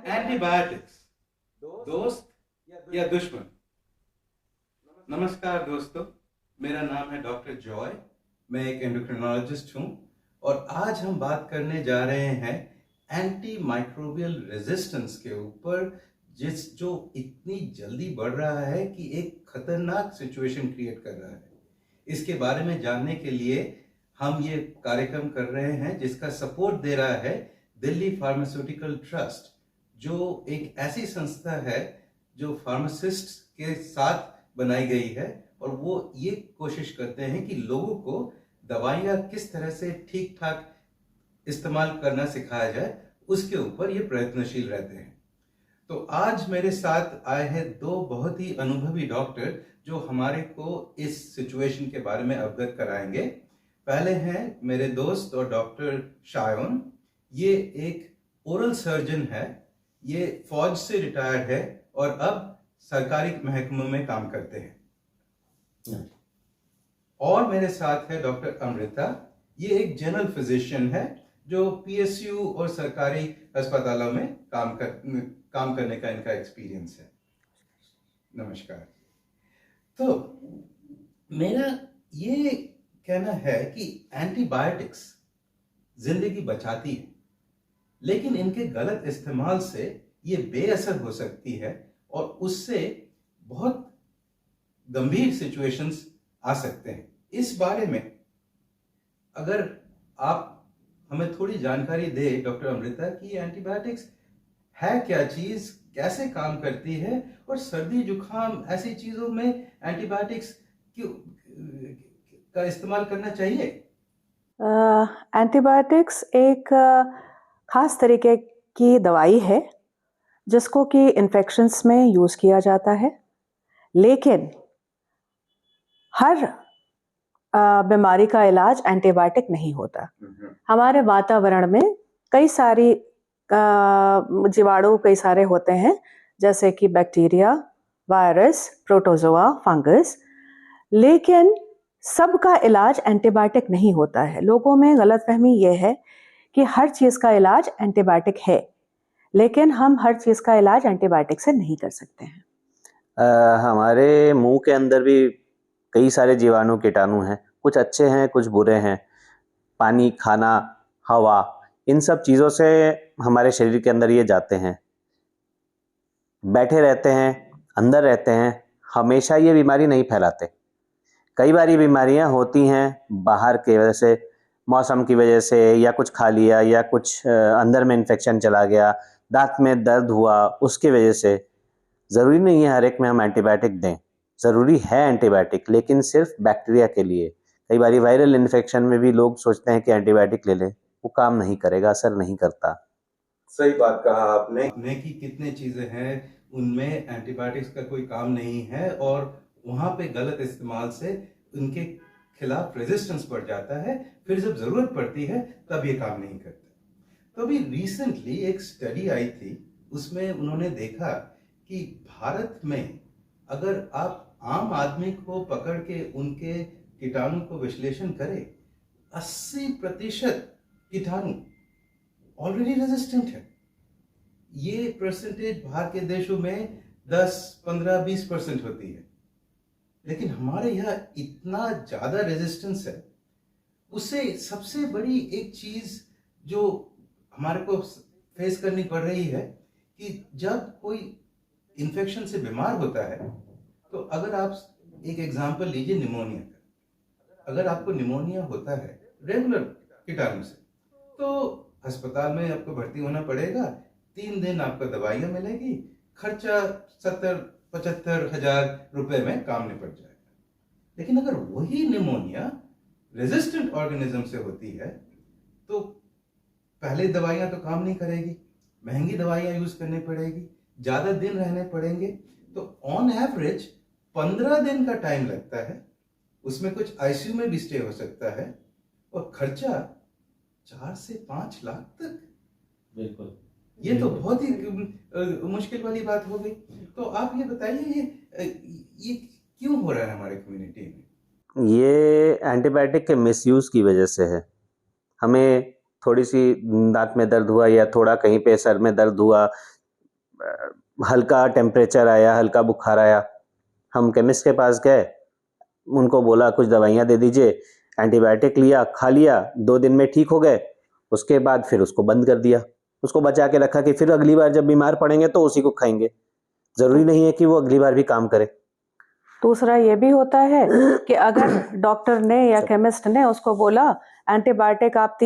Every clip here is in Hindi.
एंटीबायोटिक्स दोस्त या दुश्मन। नमस्कार दोस्तों, मेरा नाम है डॉक्टर जॉय। मैं एक एंडोक्रिनोलॉजिस्ट हूँ और आज हम बात करने जा रहे हैं एंटी माइक्रोबियल रेजिस्टेंस के ऊपर, जो इतनी जल्दी बढ़ रहा है कि एक खतरनाक सिचुएशन क्रिएट कर रहा है। इसके बारे में जानने के लिए हम ये कार्यक्रम कर रहे हैं जिसका सपोर्ट दे रहा है दिल्ली फार्मास्यूटिकल ट्रस्ट, जो एक ऐसी संस्था है जो फार्मासिस्ट के साथ बनाई गई है और वो ये कोशिश करते हैं कि लोगों को दवाइयाँ किस तरह से ठीक ठाक इस्तेमाल करना सिखाया जाए, उसके ऊपर ये प्रयत्नशील रहते हैं। तो आज मेरे साथ आए हैं दो बहुत ही अनुभवी डॉक्टर जो हमारे को इस सिचुएशन के बारे में अवगत कराएंगे। पहले हैं मेरे दोस्त और डॉक्टर शायोन। ये एक ओरल सर्जन है, ये फौज से रिटायर्ड है और अब सरकारी महकमों में काम करते हैं। और मेरे साथ है डॉक्टर अमृता। ये एक जनरल फिजिशियन है जो पीएसयू और सरकारी अस्पतालों में काम करने का इनका एक्सपीरियंस है। नमस्कार। तो मेरा ये कहना है कि एंटीबायोटिक्स जिंदगी बचाती है, लेकिन इनके गलत इस्तेमाल से ये बेअसर हो सकती है और उससे बहुत गंभीर सिचुएशंस आ सकते हैं। इस बारे में अगर आप हमें थोड़ी जानकारी दे डॉक्टर अमृता कि एंटीबायोटिक्स है क्या चीज, कैसे काम करती है और सर्दी जुकाम ऐसी चीजों में एंटीबायोटिक्स क्यों का इस्तेमाल करना चाहिए? एंटीबायोटिक्स एक खास तरीके की दवाई है जिसको कि इन्फेक्शंस में यूज़ किया जाता है, लेकिन हर बीमारी का इलाज एंटीबायोटिक नहीं होता। हमारे वातावरण में कई सारी जीवाणु कई सारे होते हैं, जैसे कि बैक्टीरिया, वायरस, प्रोटोजोआ, फंगस, लेकिन सबका इलाज एंटीबायोटिक नहीं होता है। लोगों में गलतफहमी ये है कि हर चीज़ का इलाज एंटीबायोटिक है, लेकिन हम हर चीज़ का इलाज एंटीबायोटिक से नहीं कर सकते हैं। हमारे मुंह के अंदर भी कई सारे जीवाणु कीटाणु हैं, कुछ अच्छे हैं कुछ बुरे हैं। पानी, खाना, हवा, इन सब चीज़ों से हमारे शरीर के अंदर ये जाते हैं, बैठे रहते हैं, अंदर रहते हैं, हमेशा ये बीमारी नहीं फैलाते। कई बार ये बीमारियां होती हैं बाहर की वजह से, मौसम की वजह से, या कुछ खा लिया या कुछ अंदर में इन्फेक्शन चला गया, दांत में दर्द हुआ, उसकी वजह से। ज़रूरी नहीं है हर एक में हम एंटीबायोटिक दें। ज़रूरी है एंटीबायोटिक, लेकिन सिर्फ बैक्टीरिया के लिए। कई बार वायरल इन्फेक्शन में भी लोग सोचते हैं कि एंटीबायोटिक ले लें, वो काम नहीं करेगा, असर नहीं करता। सही बात कहा आपने कि कितने चीजें हैं उनमें एंटीबायोटिक्स का कोई काम नहीं है और वहां पे गलत इस्तेमाल से उनके खिलाफ रेजिस्टेंस बढ़ जाता है, फिर जब जरूरत पड़ती है तब ये काम नहीं करते। तो अभी रिसेंटली एक स्टडी आई थी, उसमें उन्होंने देखा कि भारत में अगर आप आम आदमी को पकड़ के उनके कीटाणु को विश्लेषण करें, 80% कीटाणु ऑलरेडी रेजिस्टेंट है। ये परसेंटेज बाहर के देशों में 10, 15, 20% होती है, लेकिन हमारे यहाँ इतना ज्यादा रेजिस्टेंस है। उससे सबसे बड़ी एक चीज जो हमारे को फेस करनी पड़ रही है कि जब कोई इन्फेक्शन से बीमार होता है, तो अगर आप एक एग्जांपल लीजिए निमोनिया का। अगर आपको निमोनिया होता है रेगुलर कीटाणु से, तो अस्पताल में आपको भर्ती होना पड़ेगा, 3 दिन आपको दवाइयां मिलेगी, खर्चा 70-75 हजार रुपए में काम निपट जाएगा। लेकिन अगर वही निमोनिया रेजिस्टेंट ऑर्गेनिज्म से होती है, तो पहले दवाइयां तो काम नहीं करेगी, महंगी दवाइयां यूज करनी पड़ेगी, ज्यादा दिन रहने पड़ेंगे। तो ऑन एवरेज 15 दिन का टाइम लगता है, उसमें कुछ आईसीयू में भी स्टे हो सकता है और खर्चा 4 से 5 लाख तक। बिल्कुल, ये तो बहुत ही मुश्किल वाली बात हो गई। तो आप ये बताइए, ये क्यों हो रहा है हमारे कम्युनिटी में? ये एंटीबायोटिक के मिसयूज की वजह से है। हमें थोड़ी सी दांत में दर्द हुआ या थोड़ा कहीं पे सर में दर्द हुआ, हल्का टेम्परेचर आया, हल्का बुखार आया, हम केमिस्ट के पास गए, उनको बोला कुछ दवाइयाँ दे दीजिए, एंटीबायोटिक लिया, खा लिया, 2 दिन में ठीक हो गए। उसके बाद फिर उसको बंद कर दिया, उसको बचा के रखा कि फिर अगली बार जब बीमार पड़ेंगे तो उसी को खाएंगे। ज़रूरी नहीं है कि वो अगली बार भी काम करे। दूसरा ये भी होता है कि अगर डॉक्टर ने या केमिस्ट ने उसको बोला एंटीबायोटिक आप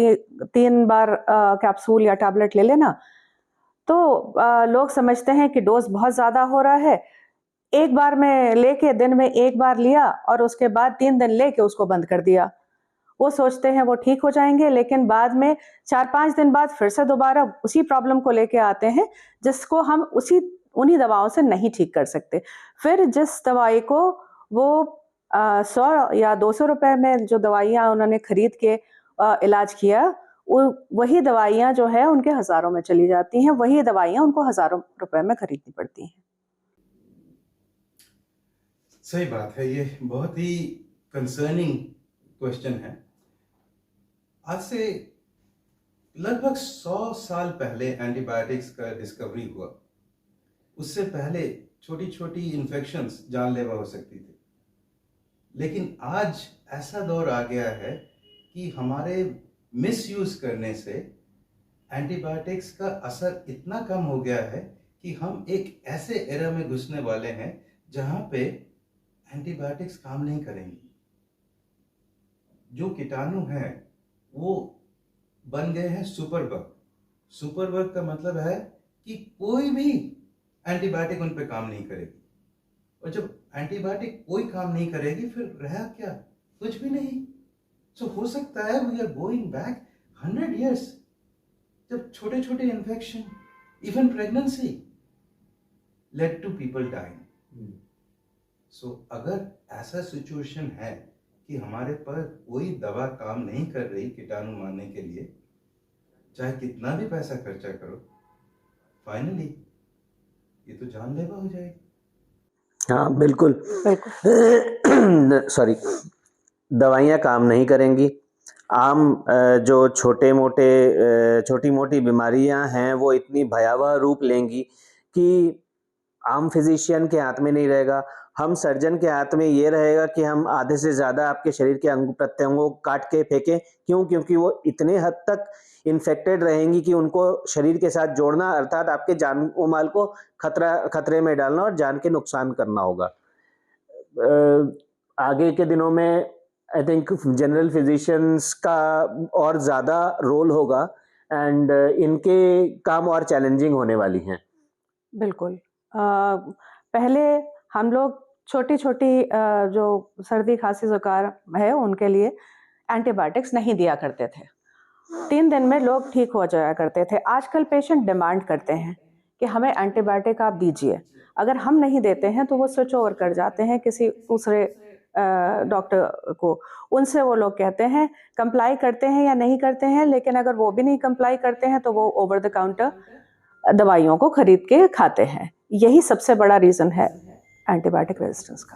3 बार कैप्सूल या टैबलेट ले लेना, तो लोग समझते हैं कि डोज बहुत ज़्यादा हो रहा है, एक बार में लेके दिन में 1 बार लिया और उसके बाद 3 दिन लेके उसको बंद कर दिया। वो सोचते हैं वो ठीक हो जाएंगे, लेकिन बाद में 4-5 दिन बाद फिर से दोबारा उसी प्रॉब्लम को लेके आते हैं, जिसको हम उन्हीं दवाओं से नहीं ठीक कर सकते। फिर जिस दवाई को वो 100 या 200 रुपए में जो दवाइयाँ उन्होंने खरीद के इलाज किया, वही दवाइयाँ जो है उनके हज़ारों में चली जाती हैं, वही दवाइयाँ उनको हज़ारों रुपए में खरीदनी पड़ती हैं। सही बात है, ये बहुत ही कंसर्निंग क्वेश्चन है। आज से लगभग 100 साल पहले एंटीबायोटिक्स का डिस्कवरी हुआ। उससे पहले छोटी छोटी इन्फेक्शंस जानलेवा हो सकती थी, लेकिन आज ऐसा दौर आ गया है कि हमारे मिसयूज करने से एंटीबायोटिक्स का असर इतना कम हो गया है कि हम एक ऐसे एरा में घुसने वाले हैं जहां पे एंटीबायोटिक्स काम नहीं करेंगी। जो कीटाणु हैं वो बन गए हैं सुपर बग। सुपर बग का मतलब है कि कोई भी एंटीबायोटिक उन पे काम नहीं करेगी, और जब एंटीबायोटिक कोई काम नहीं करेगी फिर रहा क्या? कुछ भी नहीं। सो हो सकता है we are going back 100 years, जब छोटे छोटे infection, even pregnancy led to people dying. So अगर ऐसा सिचुएशन है कि हमारे पर कोई दवा काम नहीं कर रही कीटाणु मारने के लिए, चाहे कितना भी पैसा खर्चा करो, फाइनली ये तो जानलेवा हो जाएगी। हाँ बिल्कुल। सॉरी, दवाइयाँ काम नहीं करेंगी। जो छोटी मोटी बीमारियां हैं वो इतनी भयावह रूप लेंगी कि आम फिजिशियन के हाथ में नहीं रहेगा। हम सर्जन के हाथ में ये रहेगा कि हम आधे से ज़्यादा आपके शरीर के अंग प्रत्यंगों को काट के फेंकें। क्यों? क्योंकि वो इतने हद तक इन्फेक्टेड रहेंगी कि उनको शरीर के साथ जोड़ना, अर्थात आपके जान ओ माल को खतरे में डालना और जान के नुकसान करना होगा। आगे के दिनों में आई थिंक जनरल फिजिशियंस का और ज़्यादा रोल होगा एंड इनके काम और चैलेंजिंग होने वाली हैं। बिल्कुल। पहले हम लोग छोटी-छोटी जो सर्दी, खांसी, जुकाम है उनके लिए एंटीबायोटिक्स नहीं दिया करते थे। 3 दिन में लोग ठीक हो जाया करते थे। आजकल पेशेंट डिमांड करते हैं कि हमें एंटीबायोटिक आप दीजिए। अगर हम नहीं देते हैं तो वो स्विच ओवर कर जाते हैं किसी दूसरे डॉक्टर को। उनसे वो लोग कहते हैं कंप्लाई करते हैं या नहीं करते हैं, लेकिन अगर वो भी नहीं कंप्लाई करते हैं तो वो ओवर द काउंटर दवाइयों को खरीद के खाते हैं। यही सबसे बड़ा रीज़न है एंटीबायोटिक रेजिस्टेंस का।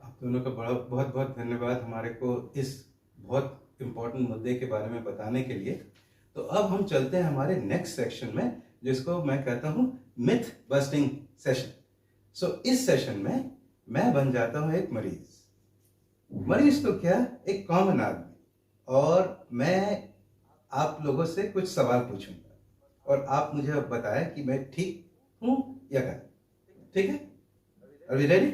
आप दोनों का बहुत बहुत धन्यवाद हमारे को इस बहुत इम्पोर्टेंट मुद्दे के बारे में बताने के लिए। तो अब हम चलते हैं हमारे नेक्स्ट सेक्शन में, जिसको मैं कहता हूँ मिथ बस्टिंग सेशन। सो इस सेशन में मैं बन जाता हूँ एक मरीज तो क्या, एक कॉमन आदमी, और मैं आप लोगों से कुछ सवाल पूछूंगा और आप मुझे अब बताएं कि मैं ठीक हूँ या गलत। ठीक है? Are we ready?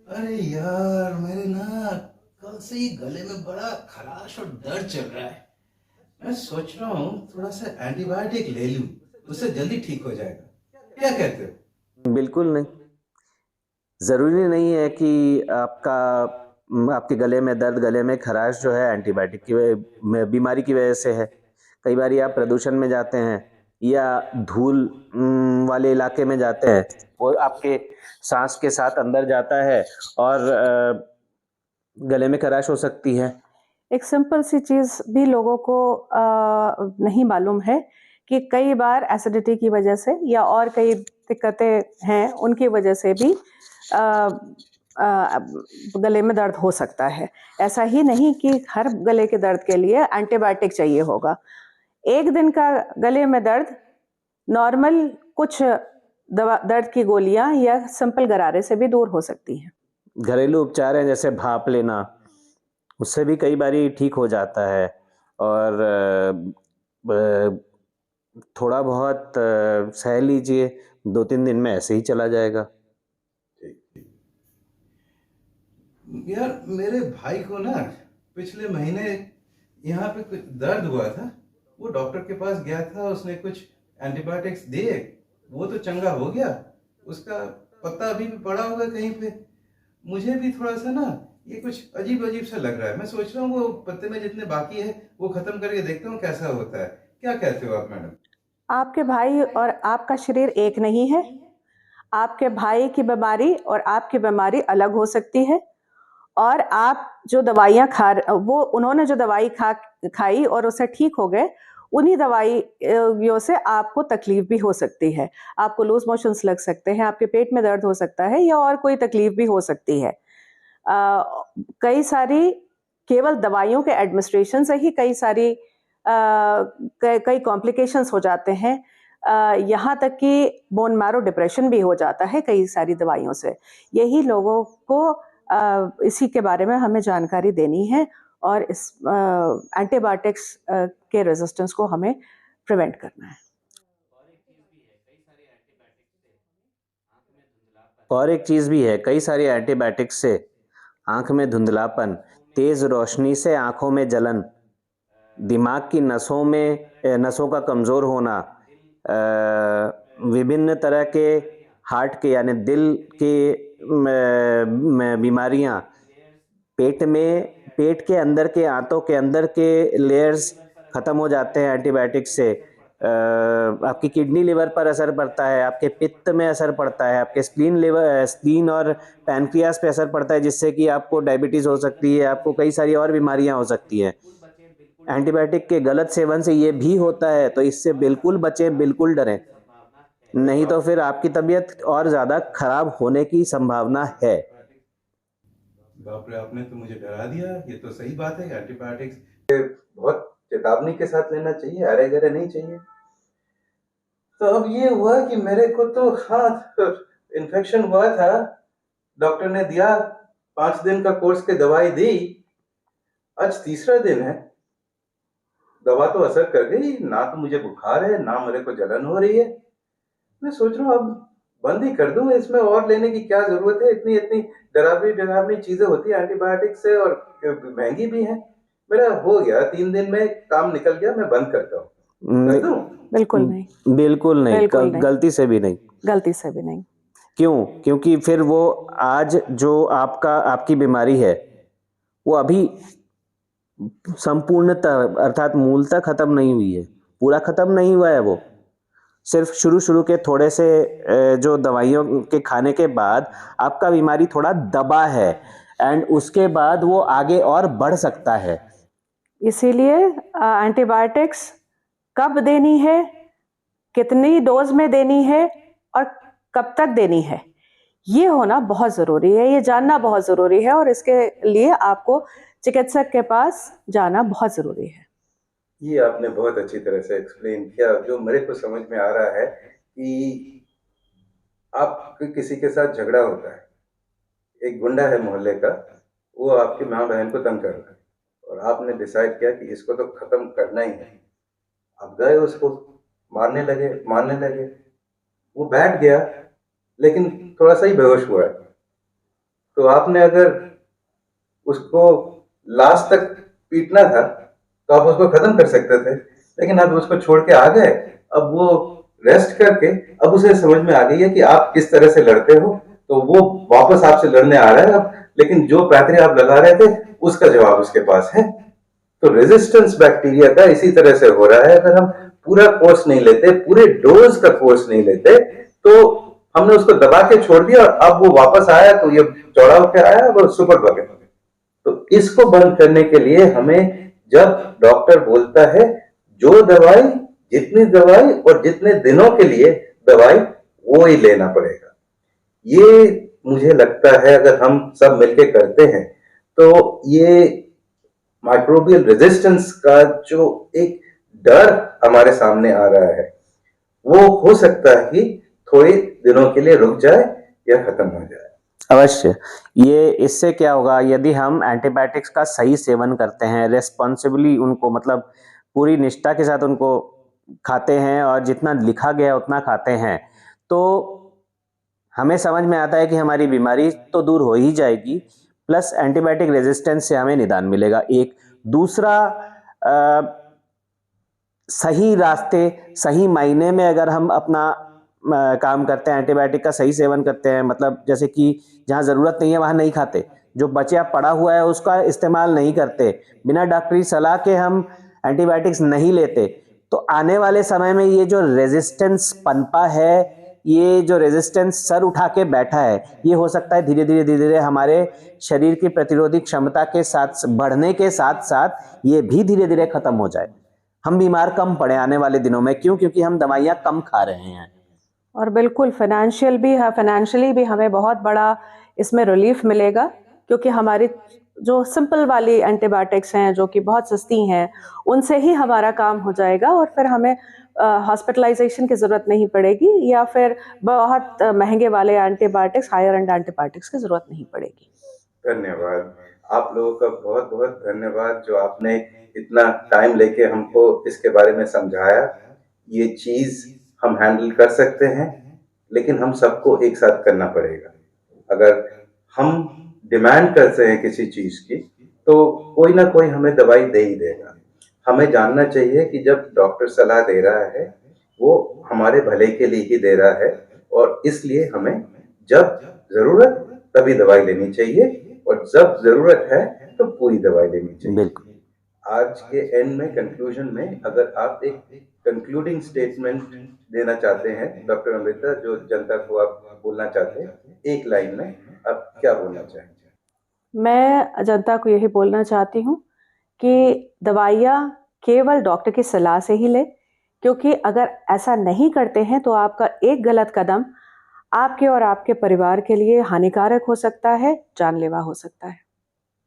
अरे यार, मेरे ना कल से ही गले में बड़ा खराश और दर्द चल रहा है। मैं सोच रहा हूँ थोड़ा सा एंटीबायोटिक ले लूं, उससे जल्दी ठीक हो जाएगा। क्या कहते हो? बिल्कुल नहीं। ज़रूरी नहीं है कि आपके गले में दर्द, गले में खराश जो है एंटीबायोटिक की बीमारी की वजह से है। कई बार आप प्रदूषण में जाते हैं या धूल वाले इलाके में जाते हैं, वो आपके सांस के साथ अंदर जाता है और गले में खराश हो सकती है। एक सिंपल सी चीज़ भी लोगों को नहीं मालूम है कि कई बार एसिडिटी की वजह से या और कई दिक्कतें हैं, उनकी वजह से भी गले में दर्द हो सकता है। ऐसा ही नहीं कि हर गले के दर्द के लिए एंटीबायोटिक चाहिए होगा। एक दिन का गले में दर्द नॉर्मल कुछ दर्द की गोलियां या सिंपल गरारे से भी दूर हो सकती हैं। घरेलू उपचार हैं जैसे भाप लेना, उससे भी कई बारी ठीक हो जाता है। और थोड़ा बहुत सह लीजिए, 2-3 दिन में ऐसे ही चला जाएगा। ठीक ठीक। यार मेरे भाई को ना पिछले महीने यहाँ पे कुछ दर्द हुआ था, वो डॉक्टर के पास गया था, उसने कुछ एंटीबायोटिक्स दिए, वो तो चंगा हो गया, उसका पत्ता अभी भी पड़ा होगा कहीं पे। मुझे भी थोड़ा सा ना ये कुछ अजीब अजीब सा लग रहा है, मैं सोच रहा हूँ वो पत्ते में जितने बाकी है वो खत्म करके देखता हूँ कैसा होता है। क्या कहते हो आप मैडम? आपके भाई और आपका शरीर एक नहीं है। आपके भाई की बीमारी और आपकी बीमारी अलग हो सकती है। और आप जो दवाइयाँ वो उन्होंने जो दवाई खाई और उससे ठीक हो गए, उन्हीं दवाइयों से आपको तकलीफ भी हो सकती है। आपको लूज मोशंस लग सकते हैं, आपके पेट में दर्द हो सकता है या और कोई तकलीफ भी हो सकती है। कई सारी केवल दवाइयों के एडमिनिस्ट्रेशन से ही कई कॉम्प्लिकेशंस हो जाते हैं। यहाँ तक कि बोन मैरो डिप्रेशन भी हो जाता है कई सारी दवाइयों से। यही लोगों को इसी के बारे में हमें जानकारी देनी है और इस एंटीबायोटिक्स के रेजिस्टेंस को हमें प्रिवेंट करना है। और एक चीज़ भी है, कई सारी एंटीबायोटिक्स से आँख में धुंधलापन, तेज़ रोशनी से आँखों में जलन, दिमाग की नसों का कमज़ोर होना, विभिन्न तरह के हार्ट के यानी दिल के बीमारियाँ, पेट के अंदर के आंतों के अंदर के लेयर्स ख़त्म हो जाते हैं एंटीबायोटिक्स से। आपकी किडनी लिवर पर असर पड़ता है, आपके पित्त में असर पड़ता है, आपके स्प्लीन और पैनक्रियास पे असर पड़ता है, जिससे कि आपको डायबिटीज़ हो सकती है, आपको कई सारी और बीमारियां हो सकती हैं। एंटीबायोटिक के गलत सेवन से ये भी होता है, तो इससे बिल्कुल बचें, बिल्कुल डरें, नहीं तो फिर आपकी तबीयत और ज़्यादा खराब होने की संभावना है। बाप रे, आपने तो मुझे डरा दिया। ये तो सही बात है, एंटीबायोटिक्स बहुत चेतावनी के साथ लेना चाहिए, अरे गरे नहीं चाहिए। तो अब ये हुआ कि मेरे को तो इन्फेक्शन हुआ था, डॉक्टर ने दिया 5 दिन का कोर्स की दवाई दी, आज तीसरा दिन है, दवा तो असर कर गई ना, तो मुझे बुखार है ना मेरे को जलन हो रही है। मैं सोच रहा हूँ अब बंद ही कर दूं, इसमें और लेने की क्या जरूरत है, इतनी इतनी डरावनी चीजें होती है एंटीबायोटिक से और महंगी भी है। मेरा हो गया 3 दिन में काम निकल गया, मैं बंद करता हूँ। कर दूं? बिल्कुल नहीं, बिल्कुल नहीं, बिल्कुल नहीं। गलती से भी नहीं। गलती से भी नहीं। क्यों? क्योंकि फिर वो आज जो आपकी बीमारी है वो अभी संपूर्णतः अर्थात मूलतः खत्म नहीं हुई है, पूरा खत्म नहीं हुआ है। वो सिर्फ शुरू के थोड़े से जो दवाइयों के खाने के बाद आपका बीमारी थोड़ा दबा है, एंड उसके बाद वो आगे और बढ़ सकता है। इसीलिए एंटीबायोटिक्स कब देनी है, कितनी डोज में देनी है और कब तक देनी है, ये होना बहुत ज़रूरी है, ये जानना बहुत ज़रूरी है और इसके लिए आपको चिकित्सक के पास जाना बहुत ज़रूरी है। ये आपने बहुत अच्छी तरह से एक्सप्लेन किया। जो मेरे को समझ में आ रहा है कि आप किसी के साथ झगड़ा होता है, एक गुंडा है मोहल्ले का, वो आपकी माँ बहन को तंग कर रहा है और आपने डिसाइड किया कि इसको तो खत्म करना ही है। आप गए, उसको मारने लगे, वो बैठ गया लेकिन थोड़ा सा ही बेहोश हुआ है। तो आपने अगर उसको लास्ट तक पीटना था तो आप उसको खत्म कर सकते थे, लेकिन आप उसको छोड़ के आ गए। अब वो रेस्ट करके अब उसे समझ में आ गई है कि आप किस तरह से लड़ते हो, तो वो वापस आपसे लड़ने आ रहा है अब, लेकिन जो पैतरे आप लगा रहे थे उसका जवाब उसके पास है। तो रेजिस्टेंस बैक्टीरिया का इसी तरह से हो रहा है। अगर हम पूरा कोर्स नहीं लेते, पूरे डोज का कोर्स नहीं लेते, तो हमने उसको दबा के छोड़ दिया, अब वो वापस आया तो ये चौड़ा होकर आया और सुपर बग है। तो इसको बंद करने के लिए हमें, जब डॉक्टर बोलता है जो दवाई, जितनी दवाई और जितने दिनों के लिए दवाई, वो ही लेना पड़ेगा। ये मुझे लगता है अगर हम सब मिलके करते हैं तो ये माइक्रोबियल रेजिस्टेंस का जो एक डर हमारे सामने आ रहा है वो हो सकता है कि थोड़े दिनों के लिए रुक जाए या खत्म हो जाए। अवश्य। ये इससे क्या होगा, यदि हम एंटीबायोटिक्स का सही सेवन करते हैं, रिस्पॉन्सिबली उनको मतलब पूरी निष्ठा के साथ उनको खाते हैं और जितना लिखा गया है उतना खाते हैं, तो हमें समझ में आता है कि हमारी बीमारी तो दूर हो ही जाएगी, प्लस एंटीबायोटिक रेजिस्टेंस से हमें निदान मिलेगा। एक दूसरा, सही रास्ते, सही मायने में अगर हम अपना काम करते हैं, एंटीबायोटिक का सही सेवन करते हैं, मतलब जैसे कि जहाँ ज़रूरत नहीं है वहाँ नहीं खाते, जो बचा पड़ा हुआ है उसका इस्तेमाल नहीं करते, बिना डॉक्टरी सलाह के हम एंटीबायोटिक्स नहीं लेते, तो आने वाले समय में ये जो रेजिस्टेंस पनपा है, ये जो रेजिस्टेंस सर उठा के बैठा है, ये हो सकता है धीरे-धीरे हमारे शरीर की प्रतिरोधी क्षमता के साथ बढ़ने के साथ-साथ ये भी धीरे-धीरे खत्म हो जाए। हम बीमार कम पड़े आने वाले दिनों में, क्यों? क्योंकि हम दवाइयाँ कम खा रहे हैं। और बिल्कुल फाइनेंशियली भी हमें बहुत बड़ा इसमें रिलीफ मिलेगा, क्योंकि हमारी जो सिंपल वाली एंटीबायोटिक्स हैं जो कि बहुत सस्ती हैं, उनसे ही हमारा काम हो जाएगा और फिर हमें हॉस्पिटलाइजेशन की ज़रूरत नहीं पड़ेगी या फिर बहुत महंगे वाले एंटीबायोटिक्स, हायर एंड एंटीबायोटिक्स की ज़रूरत नहीं पड़ेगी। धन्यवाद। आप लोगों का बहुत-बहुत धन्यवाद जो आपने इतना टाइम लेके हमको इसके बारे में समझाया। ये चीज़ हम हैंडल कर सकते हैं, लेकिन हम सबको एक साथ करना पड़ेगा। अगर हम डिमांड करते हैं किसी चीज़ की, तो कोई ना कोई हमें दवाई दे ही देगा। हमें जानना चाहिए कि जब डॉक्टर सलाह दे रहा है, वो हमारे भले के लिए ही दे रहा है और इसलिए हमें जब ज़रूरत तभी दवाई लेनी चाहिए और जब ज़रूरत है तो पूरी दवाई लेनी चाहिए। बिल्कुल। आज के एंड में कंक्लूजन में अगर आप एक कंक्लूडिंग स्टेटमेंट देना चाहते हैं डॉक्टर अमृता, जो जनता को आप बोलना चाहते हैं, एक लाइन में आप क्या बोलना चाहेंगे? मैं जनता को यही बोलना चाहती हूँ कि दवाइयाँ केवल डॉक्टर की सलाह से ही लें, क्योंकि अगर ऐसा नहीं करते हैं तो आपका एक गलत कदम आपके और आपके परिवार के लिए हानिकारक हो सकता है, जानलेवा हो सकता है।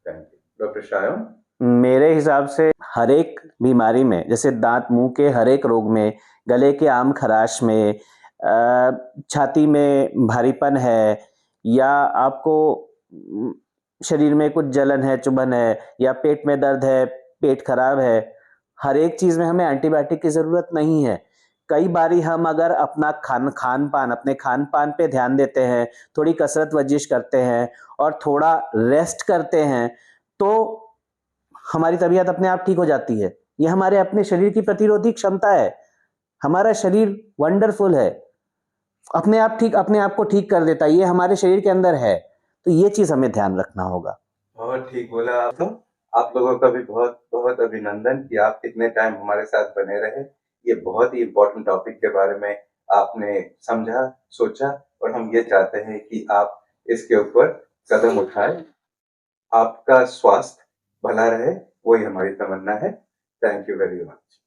Thank you. डॉक्टर शायन? मेरे हिसाब से हर एक बीमारी में, जैसे दांत मुंह के हर एक रोग में, गले के आम खराश में, छाती में भारीपन है, या आपको शरीर में कुछ जलन है, चुभन है, या पेट में दर्द है, पेट खराब है, हर एक चीज़ में हमें एंटीबायोटिक की ज़रूरत नहीं है। कई बारी हम अगर अपना अपने खान-पान पे ध्यान देते हैं, थोड़ी कसरत वर्जिश करते हैं और थोड़ा रेस्ट करते हैं, तो हमारी तबीयत अपने आप ठीक हो जाती है। ये हमारे अपने शरीर की प्रतिरोधी क्षमता है। हमारा शरीर वंडरफुल है। अपने आप को ठीक कर देता है। ये हमारे शरीर के अंदर है। तो ये चीज़ हमें ध्यान रखना होगा। बहुत ठीक बोला आपने। आप लोगों का भी बहुत-बहुत अभिनंदन कि आप इतने टाइम हमारे साथ बने रहे। ये बहुत ही इम्पोर्टेंट टॉपिक के बारे में आपने समझा, सोचा और हम ये चाहते हैं कि आप इसके ऊपर कदम उठाएँ। आपका स्वास्थ्य भला रहे, वही हमारी तमन्ना है। Thank you very much.